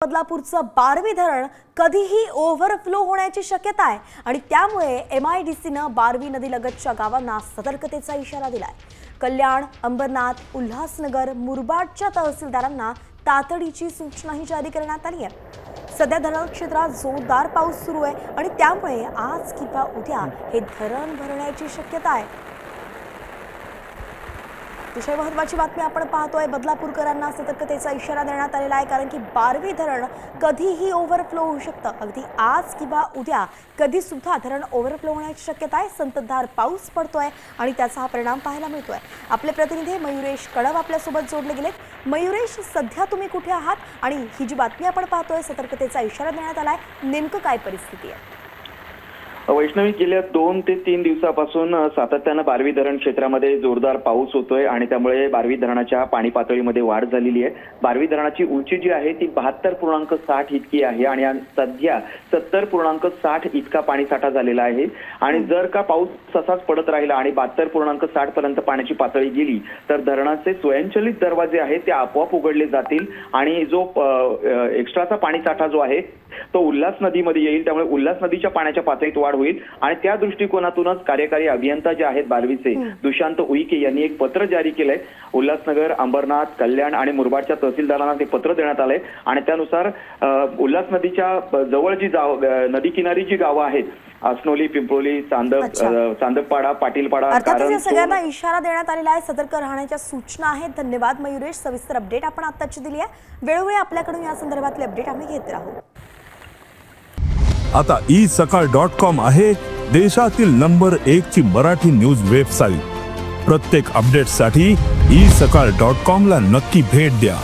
बदलापूरचं बारवी धरण कधीही ओव्हरफ्लो होण्याची शक्यता आहे आणि त्यामुळे MIDCनं बारवी नदीलगतच्या गावांना सतर्कतेचा इशारा दिलाय। कल्याण, अंबरनाथ, उल्हासनगर, मुरबाडच्या तहसीलदारांना तातडीची सूचनाही जारी करण्यात आली आहे। सध्या धरण क्षेत्रात जोरदार पाऊस सुरू आहे आणि त्यामुळे आज किंवा उद्या हे धरण भरण्याची शक्यता आहे। अतिशय महत्त्वाची बातमी आपण पाहतोय। बदलापूरकरांना सतर्कतेचा इशारा देण्यात आलेला आहे, कारण की बारवी धरण कधीही ओव्हरफ्लो होऊ शकतं। अगदी आज किंवा उद्या कधी सुद्धा धरण ओव्हरफ्लो होण्याची शक्यता आहे। संततधार पाऊस पडतोय आणि त्याचा हा परिणाम पाहायला मिळतोय। आपले प्रतिनिधी मयुरेश कडव आपल्यासोबत जोडले गेलेत। मयुरेश, सध्या तुम्ही कुठे आहात आणि ही जी बातमी आपण पाहतोय सतर्कतेचा इशारा देण्यात आलाय, नेमकं काय परिस्थिती आहे? वैष्णवी, गेल्या 2 ते 3 दिवसापासून सातत्यानं बारवी धरण क्षेत्रामध्ये जोरदार पाऊस होतोय आणि त्यामुळे बारवी धरणाच्या पाणी पातळीमध्ये वाढ झालेली आहे। बारवी धरणाची उंची जी आहे ती 72.60 इतकी आहे आणि सध्या 70.60 इतका पाणीसाठा झालेला आहे। आणि जर का पाऊस असाच पडत राहिला आणि 72.60 पर्यंत पाण्याची पातळी गेली तर धरणाचे स्वयंचलित दरवाजे आहेत ते आपोआप उघडले जातील आणि जो एक्स्ट्राचा पाणीसाठा जो आहे तो उल्हास नदीमध्ये येईल। त्यामुळे उल्हास नदीच्या पाण्याच्या पातळीत वाढ होईल आणि त्या दृष्टिकोनातूनच कार्यकारी अभियंता जे आहेत बारवीचे दुशांत उईके यांनी एक पत्र जारी केलंय। उल्हासनगर, अंबरनाथ, कल्याण आणि मुरबाडच्या तहसीलदारांना ते पत्र देण्यात आलंय आणि त्यानुसार उल्हास नदीच्या जवळ जी नदी किनारी जी गावं आहेत, असनोली, पिंपरोली, चांदकपाडा, पाटीलपाडा, अर्थातच सगळ्यांना इशारा देण्यात आलेला आहे, सतर्क राहण्याच्या सूचना आहेत। धन्यवाद मयुरेश, सविस्तर अपडेट आपण आताची दिली आहे। वेळोवेळी आपल्याकडून या संदर्भातले अपडेट आम्ही घेत राहू। आता isakal.com आहे देशातील नंबर 1 ची मराठी न्यूज वेबसाईट। प्रत्येक अपडेटसाठी isakal.com ला नक्की भेट द्या।